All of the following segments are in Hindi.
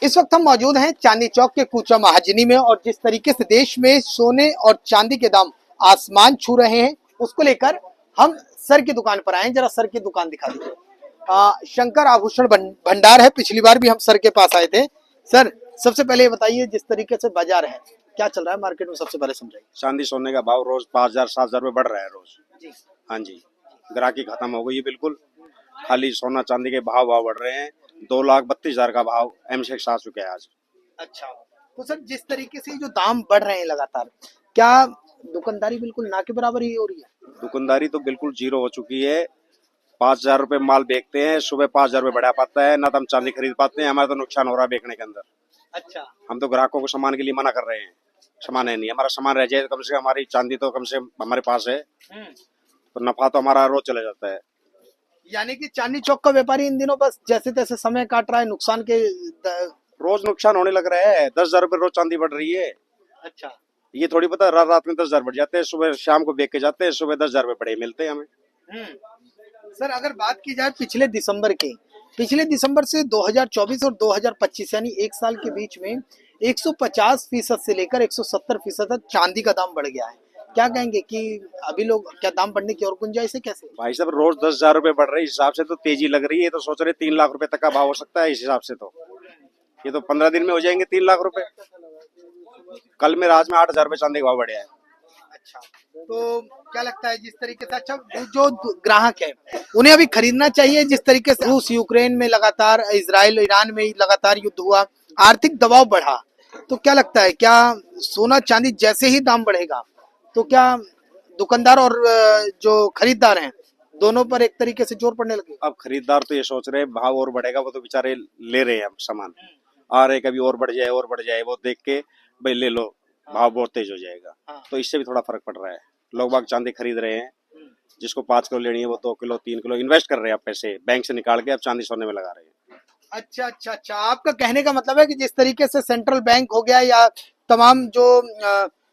इस वक्त हम मौजूद हैं चांदनी चौक के कूचा महाजनी में, और जिस तरीके से देश में सोने और चांदी के दाम आसमान छू रहे हैं, उसको लेकर हम सर की दुकान पर आए हैं। जरा सर की दुकान दिखा दीजिए। शंकर आभूषण भंडार है। पिछली बार भी हम सर के पास आए थे। सर, सबसे पहले ये बताइए, जिस तरीके से बाजार है, क्या चल रहा है मार्केट में, सबसे पहले समझाइए। चांदी सोने का भाव रोज 5,000 7,000 रुपये बढ़ रहा है रोज। जी। हाँ जी, ग्राहकी खत्म हो गई है बिल्कुल। खाली सोना चांदी के भाव बढ़ रहे हैं। 2,32,000 का भाव M6 आ चुका है आज। अच्छा, तो सर जिस तरीके से जो दाम बढ़ रहे हैं लगातार, क्या दुकानदारी बिल्कुल ना के बराबर ही हो रही है? दुकानदारी तो बिल्कुल जीरो हो चुकी है। 5,000 रुपये माल बेचते हैं, सुबह 5,000 रुपये बढ़ा पाता है ना, तो हम चांदी खरीद पाते हैं। हमारा तो नुकसान हो रहा है बेचने के अंदर। अच्छा। हम तो ग्राहकों को सामान के लिए मना कर रहे हैं। सामान है नहीं, हमारा सामान रह जाए कम से कम, हमारी चांदी तो कम से कम हमारे पास है, तो नफा तो हमारा रोज चला जाता है। यानी कि चांदनी चौक का व्यापारी इन दिनों बस जैसे तैसे समय काट रहा है, नुकसान के रोज नुकसान होने लग रहा है। 10,000 रुपये रोज चांदी बढ़ रही है। अच्छा। ये थोड़ी पता रात रात में 10,000 बढ़ जाते हैं, सुबह शाम को बेच के जाते हैं, सुबह 10,000 रुपये बड़े मिलते हैं हमें। सर, अगर बात की जाए पिछले दिसंबर से 2024 और 2025 यानी एक साल के बीच में 150% से लेकर 170% तक चांदी का दाम बढ़ गया है। क्या कहेंगे कि अभी लोग क्या दाम बढ़ने की और गुंजाइश है कैसे? भाई साहब, रोज 10,000 रुपये बढ़ रहे, इस हिसाब से तो तेजी लग रही है। तो सोच रहे 3 लाख रुपए तक का भाव हो सकता है इस हिसाब से। तो ये तो 15 दिन में हो जाएंगे 3 लाख रुपए। कल में आज में 8,000 रुपये चांदी का भाव बढ़े है। अच्छा, तो क्या लगता है जिस तरीके से, अच्छा जो ग्राहक है उन्हें अभी खरीदना चाहिए, जिस तरीके से रूस यूक्रेन में लगातार, इजराइल ईरान में लगातार युद्ध हुआ, आर्थिक दबाव बढ़ा, तो क्या लगता है क्या सोना चांदी जैसे ही दाम बढ़ेगा तो क्या दुकानदार और जो खरीदार हैं दोनों पर एक तरीके से जोर पड़ने लगे? अब खरीदार तो ये सोच रहे हैं भाव और बढ़ेगा, वो तो बेचारे ले रहे हैं अब सामान, आ रहे कभी और बढ़ जाए और बढ़ जाए, वो देख के भाई ले लो, भाव बहुत तेज हो जाएगा। तो इससे भी थोड़ा फर्क पड़ रहा है। लोग बाग चांदी खरीद रहे हैं, जिसको 5 किलो लेनी है वो 2 किलो 3 किलो इन्वेस्ट कर रहे हैं, अब पैसे बैंक से निकाल के अब चांदी सोने में लगा रहे हैं। अच्छा अच्छा अच्छा, आपका कहने का मतलब है कि जिस तरीके से सेंट्रल बैंक हो गया या तमाम जो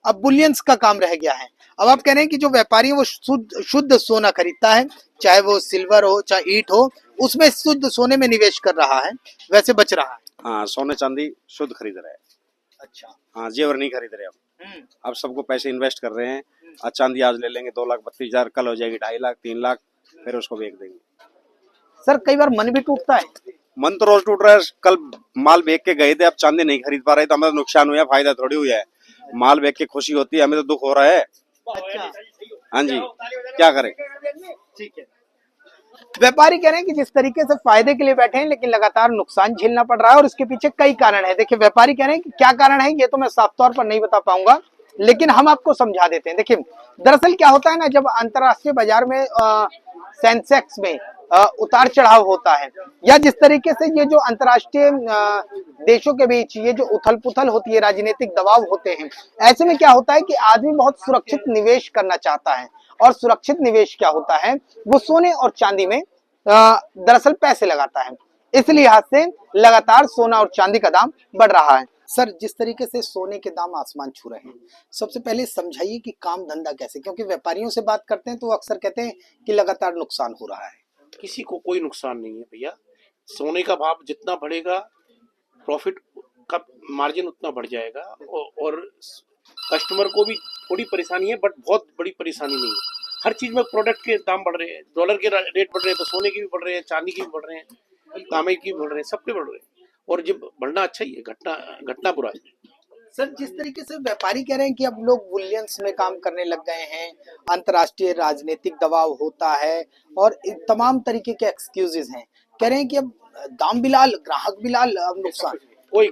अब बुलियंस का काम रह गया है, अब आप कह रहे हैं कि जो व्यापारी है वो शुद्ध सोना खरीदता है, चाहे वो सिल्वर हो चाहे ईंट हो, उसमें शुद्ध सोने में निवेश कर रहा है, वैसे बच रहा है। हाँ, सोने चांदी शुद्ध खरीद रहे हैं। अच्छा। हाँ, जेवर नहीं खरीद रहे अब सबको पैसे इन्वेस्ट कर रहे हैं। आज चांदी आज ले लेंगे 2,32,000, कल हो जाएगी 2.5 लाख 3 लाख, फिर उसको बेच देंगे। सर, कई बार मन भी टूटता है। मन तो रोज टूट रहा है। कल माल बेच के गए थे, अब चांदी नहीं खरीद पा रहे, तो हमें तो नुकसान हुआ, फायदा थोड़ी हुआ है। माल बेच के खुशी होती है, हमें तो दुख हो रहा है। अच्छा। हाँ जी, क्या करें। ठीक है। व्यापारी कह रहे हैं कि जिस तरीके से फायदे के लिए बैठे हैं लेकिन लगातार नुकसान झेलना पड़ रहा है, और इसके पीछे कई कारण है। देखिए, व्यापारी कह रहे हैं कि क्या कारण है ये तो मैं साफ तौर पर नहीं बता पाऊंगा, लेकिन हम आपको समझा देते हैं। देखिए, दरअसल क्या होता है ना, जब अंतरराष्ट्रीय बाजार में सेंसेक्स में उतार चढ़ाव होता है, या जिस तरीके से ये जो अंतरराष्ट्रीय देशों के बीच ये जो उथल पुथल होती है, राजनीतिक दबाव होते हैं, ऐसे में क्या होता है कि आदमी बहुत सुरक्षित निवेश करना चाहता है, और सुरक्षित निवेश क्या होता है, वो सोने और चांदी में दरअसल पैसे लगाता है। इस लिहाज से लगातार सोना और चांदी का दाम बढ़ रहा है। सर, जिस तरीके से सोने के दाम आसमान छू रहे हैं, सबसे पहले समझाइए कि काम धंधा कैसे, क्योंकि व्यापारियों से बात करते हैं तो अक्सर कहते हैं कि लगातार नुकसान हो रहा है। किसी को कोई नुकसान नहीं है भैया। सोने का भाव जितना बढ़ेगा, प्रॉफिट का मार्जिन उतना बढ़ जाएगा, और कस्टमर को भी थोड़ी परेशानी है, बट बहुत बड़ी परेशानी नहीं है। हर चीज में प्रोडक्ट के दाम बढ़ रहे हैं, डॉलर के रेट बढ़ रहे हैं, तो सोने के भी बढ़ रहे हैं, चांदी के भी बढ़ रहे हैं, तांबे के भी बढ़ रहे हैं, सबके बढ़ रहे हैं। और जब बढ़ना अच्छा ही है, घटना बुरा है। सर, जिस तरीके से व्यापारी कह रहे हैं कि अब लोग बुलियंस में काम करने लग गए हैं, अंतर्राष्ट्रीय राजनीतिक दबाव होता है और तमाम तरीके के एक्सक्यूजेस हैं, कह रहे हैं कि अब दाम भी लाल, ग्राहक भी लाल, अब नुकसान। कोई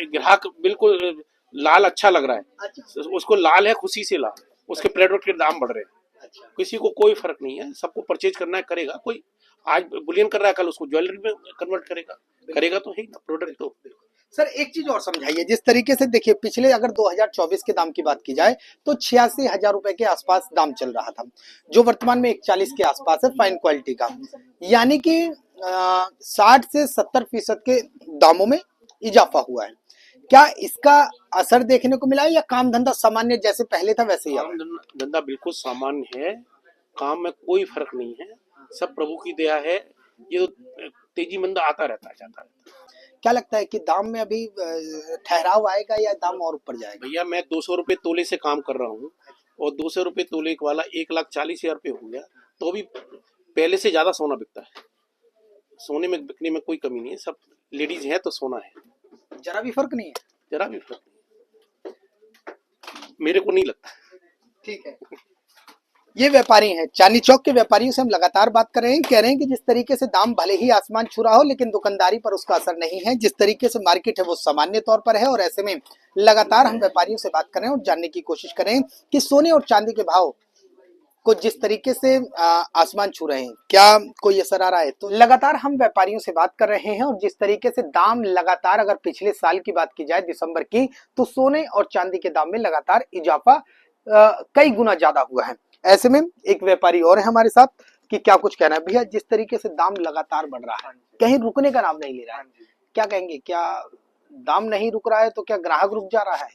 ग्राहक बिल्कुल लाल अच्छा लग रहा है। अच्छा। उसको लाल है, खुशी से लाल, उसके प्रोडक्ट के दाम बढ़ रहे हैं। अच्छा। किसी को कोई फर्क नहीं है, सबको परचेज करना है, करेगा। कोई आज बुलियन कर रहा है, कल उसको ज्वेलरी में कन्वर्ट करेगा तो है ना प्रोडक्ट। तो सर, एक चीज और समझाइए, जिस तरीके से देखिए पिछले अगर 2024 के दाम की बात की जाए तो 86,000 रुपए के आसपास दाम चल रहा था, जो वर्तमान में 41 के आसपास है फाइन क्वालिटी का, यानी कि 60 से 70% के दामों में इजाफा हुआ है। क्या इसका असर देखने को मिला है, या काम धंधा सामान्य जैसे पहले था वैसे ही? काम धंधा बिल्कुल सामान्य है, काम में कोई फर्क नहीं है, सब प्रभु की दया है। ये तो तेजी मंदा आता रहता है, जाता रहता है। क्या लगता है कि दाम में अभी ठहराव आएगा या दाम और ऊपर जाएगा? भैया मैं 200 रुपये तोले से काम कर रहा हूँ और 200 रुपये तोले वाला 1,40,000 रुपये हो गया, तो भी पहले से ज्यादा सोना बिकता है। सोने में बिकने में कोई कमी नहीं है, सब लेडीज है तो सोना है, जरा भी फर्क नहीं है। जरा भी फर्क नहीं, मेरे को नहीं लगता। ठीक है। ये व्यापारी हैं, चांदनी चौक के व्यापारियों से हम लगातार बात कर रहे हैं। कह रहे हैं कि जिस तरीके से दाम भले ही आसमान छू रहा हो, लेकिन दुकानदारी पर उसका असर नहीं है। जिस तरीके से मार्केट है वो सामान्य तौर पर है, और ऐसे में लगातार हम व्यापारियों से बात कर रहे हैं और जानने की कोशिश कर रहे हैं कि सोने और चांदी के भाव को जिस तरीके से आसमान छू रहे हैं, क्या कोई असर आ रहा है? तो लगातार हम व्यापारियों से बात कर रहे हैं, और जिस तरीके से दाम लगातार, अगर पिछले साल की बात की जाए दिसंबर की, तो सोने और चांदी के दाम में लगातार इजाफा कई गुना ज्यादा हुआ है। ऐसे में एक व्यापारी और है हमारे साथ, कि क्या कुछ कहना है। भैया, जिस तरीके से दाम लगातार बढ़ रहा है, कहीं रुकने का नाम नहीं ले रहा है, क्या कहेंगे? क्या दाम नहीं रुक रहा है तो क्या ग्राहक रुक जा रहा है?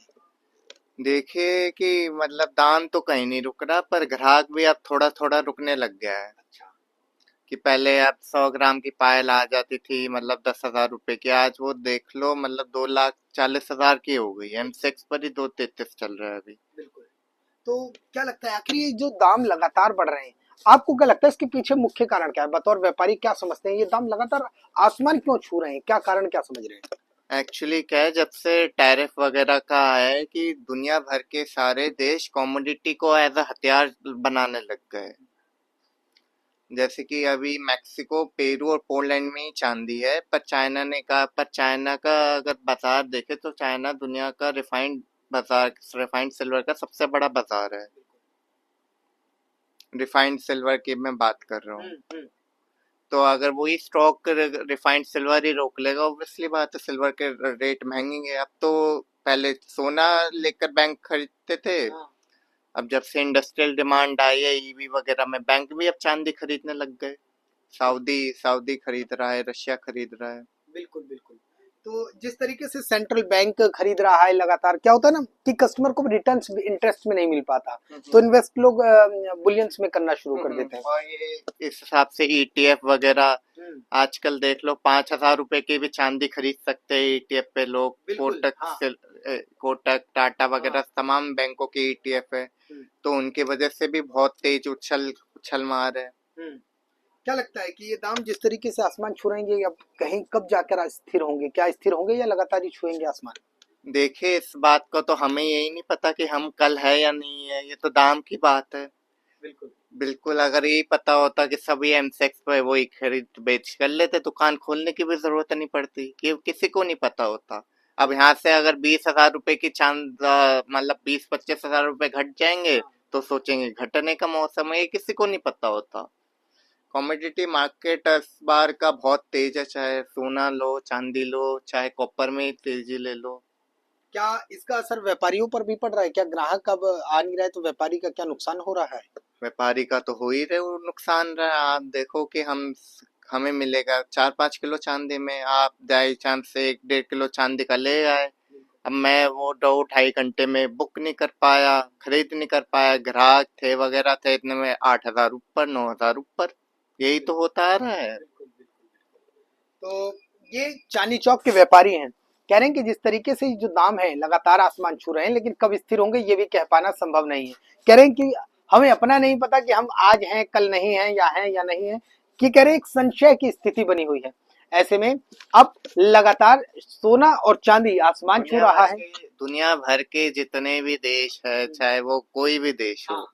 देखिए कि मतलब दाम तो कहीं नहीं रुक रहा, पर ग्राहक भी अब थोड़ा थोड़ा रुकने लग गया है। कि पहले अब 100 ग्राम की पायल आ जाती थी मतलब 10,000 रुपए की, आज वो देख लो मतलब 2,40,000 की हो गई। M6 पर ही 2,33 चल रहा है अभी। बिल्कुल। तो क्या लगता है, आखिर ये जो दाम लगातार बढ़ रहे हैं, आपको क्या लगता है इसके पीछे मुख्य कारण क्या है? बतौर व्यापारी क्या समझते हैं, ये दाम लगातार आसमान क्यों छू रहे हैं? क्या कारण, क्या समझ रहे हैं? एक्चुअली क्या है, जब से टैरिफ वगैरह का है कि दुनिया भर के सारे देश कमोडिटी को एज अ हथियार बनाने लग गए। जैसे कि अभी मैक्सिको, पेरू और पोलैंड में ही चांदी है, पर चाइना का अगर बाजार देखे तो चाइना दुनिया का रिफाइंड सिल्वर का सबसे बड़ा बाजार है। रिफाइंड सिल्वर की मैं बात कर रहा हूँ। तो अगर वही स्टॉक रिफाइंड सिल्वर ही रोक लेगा, ऑब्वियसली बात है सिल्वर के रेट महंगे। अब तो पहले सोना लेकर बैंक खरीदते थे, अब जब से इंडस्ट्रियल डिमांड आई है ईवी वगैरह में, बैंक भी अब चांदी खरीदने लग गए। सऊदी खरीद रहा है, रशिया खरीद रहा है। बिल्कुल बिल्कुल। तो जिस तरीके से सेंट्रल बैंक खरीद रहा है लगातार, क्या होता है ना कि कस्टमर को रिटर्न इंटरेस्ट में नहीं मिल पाता, तो इन्वेस्ट लोग बुलियंस में करना शुरू कर देते हैं। और ये इस हिसाब से ETF वगैरह आजकल देख लो 5,000 रुपए की भी चांदी खरीद सकते हैं ETF पे लोग। बिल्कुल, कोटक, टाटा वगैरह तमाम बैंकों के ETF है, तो उनकी वजह से भी बहुत तेज उछल मार है। क्या लगता है कि ये दाम जिस तरीके से आसमान छुएंगे, अब कहीं कब जाकर स्थिर होंगे? क्या स्थिर होंगे या लगातार ही छुएंगे आसमान? देखिए, इस बात को तो हमें यही नहीं पता कि हम कल है या नहीं है, ये तो दाम की बात है। बिल्कुल अगर यही पता होता कि सभी M6 पे वही खरीद बेच कर लेते, दुकान खोलने की भी जरूरत नहीं पड़ती, कि किसी को नहीं पता होता। अब यहाँ से अगर 20,000 रुपए की मतलब 20-25,000 रुपए घट जाएंगे तो सोचेंगे घटने का मौसम है, ये किसी को नहीं पता होता। कमोडिटी मार्केट इस बार का बहुत तेज है, चाहे सोना लो, चांदी लो, चाहे कॉपर में तेजी ले लो। क्या इसका असर व्यापारियों पर भी पड़ रहा है? क्या ग्राहक अब आ नहीं रहे तो व्यापारी का क्या नुकसान हो रहा है? व्यापारी का तो हो ही रहे वो नुकसान रहा। आप देखो कि हमें मिलेगा 4-5 किलो चांदी में, आप बाई चांस से 1-1.5 किलो चांदी का ले आए, अब मैं वो 2-2.5 घंटे में बुक नहीं कर पाया, खरीद नहीं कर पाया, ग्राहक थे वगैरह थे, इतने में 8,000 ऊपर, 9,000 ऊपर, यही तो होता आ रहा है। तो ये चांदनी चौक के व्यापारी हैं, कह रहे हैं कि जिस तरीके से जो दाम है लगातार आसमान छू रहे हैं, लेकिन कब स्थिर होंगे ये भी कह पाना संभव नहीं है। कह रहे हैं कि हमें अपना नहीं पता कि हम आज हैं कल नहीं हैं, या नहीं है, कि कह रहे हैं एक संशय की स्थिति बनी हुई है। ऐसे में अब लगातार सोना और चांदी आसमान छू रहा है। दुनिया भर के जितने भी देश है, चाहे वो कोई भी देश हो,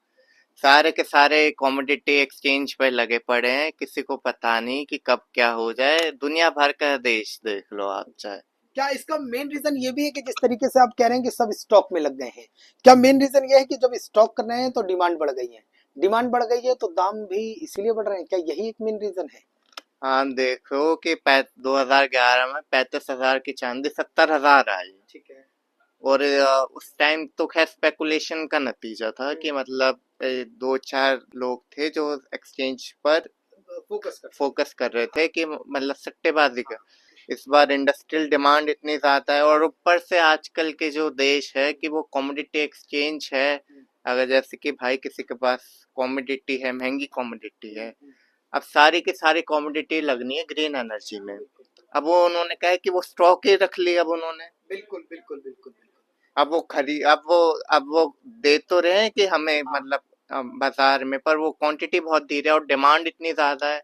सारे के सारे कमोडिटी एक्सचेंज पे लगे पड़े हैं, किसी को पता नहीं कि कब क्या हो जाए। दुनिया भर का देश देख लो आप चाहे। क्या इसका मेन रीजन ये भी है कि जिस तरीके से आप कह रहे हैं कि सब स्टॉक में लग गए हैं, क्या मेन रीजन ये है कि जब स्टॉक कर रहे हैं तो डिमांड बढ़ गई है, डिमांड बढ़ गई है तो दाम भी इसीलिए बढ़ रहे हैं? क्या यही एक मेन रीजन है? हाँ, देखो कि 2011 में 35,000 की चांदी 70,000 आई। ठीक है। और उस टाइम तो खैर स्पेकुलेशन का नतीजा था कि मतलब 2-4 लोग थे जो एक्सचेंज पर फोकस कर रहे थे कि मतलब सट्टेबाजी का। इस बार इंडस्ट्रियल डिमांड इतनी ज्यादा है, और ऊपर से आजकल के जो देश है कि वो कमोडिटी एक्सचेंज है, अगर जैसे कि भाई किसी के पास कमोडिटी है, महंगी कमोडिटी है, अब सारी की सारी कमोडिटी लगनी है ग्रीन एनर्जी में। अब वो उन्होंने कहा है कि वो स्टॉक ही रख लिया अब उन्होंने। बिल्कुल बिल्कुल बिल्कुल। अब वो दे तो रहे हैं कि हमें मतलब बाजार में, पर वो क्वांटिटी बहुत दे रहे हैं और डिमांड इतनी ज्यादा है।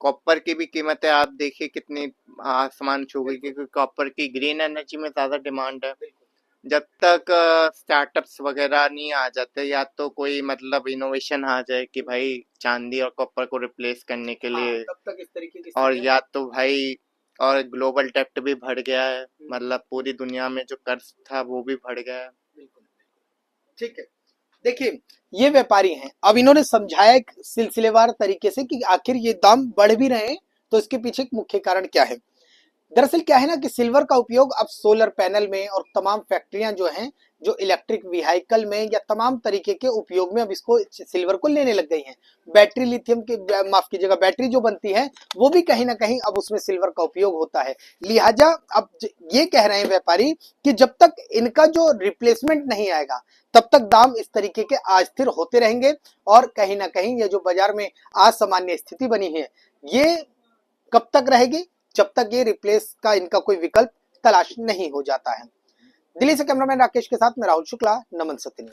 कॉपर की भी कीमतें आप देखिए कितनी आसमान छू गई, क्योंकि कॉपर की ग्रीन एनर्जी में ज्यादा डिमांड है। जब तक स्टार्टअप्स वगैरह नहीं आ जाते, या तो कोई मतलब इनोवेशन आ जाए कि भाई चांदी और कॉपर को रिप्लेस करने के लिए, तब तक इस तरीके की और स्थितियां- या तो भाई, और ग्लोबल डेप्ट भी बढ़ गया है, मतलब पूरी दुनिया में जो कर्ज था वो भी बढ़ गया है। बिल्कुल ठीक है। देखिए ये व्यापारी हैं, अब इन्होंने समझाया एक सिलसिलेवार तरीके से कि आखिर ये दाम बढ़ भी रहे हैं तो इसके पीछे एक मुख्य कारण क्या है। दरअसल क्या है ना कि सिल्वर का उपयोग अब सोलर पैनल में और तमाम फैक्ट्रियां जो हैं, जो इलेक्ट्रिक व्हीकल में या तमाम तरीके के उपयोग में अब इसको सिल्वर को लेने लग गई हैं। बैटरी लिथियम के, माफ कीजिएगा, बैटरी जो बनती है वो भी कहीं ना कहीं अब उसमें सिल्वर का उपयोग होता है। लिहाजा अब ये कह रहे हैं व्यापारी कि जब तक इनका जो रिप्लेसमेंट नहीं आएगा तब तक दाम इस तरीके के अस्थिर होते रहेंगे, और कहीं ना कहीं ये जो बाजार में असामान्य स्थिति बनी है ये कब तक रहेगी, जब तक ये रिप्लेस का इनका कोई विकल्प तलाश नहीं हो जाता है। दिल्ली से कैमरामैन राकेश के साथ मैं राहुल शुक्ला, नमन सत्यनी।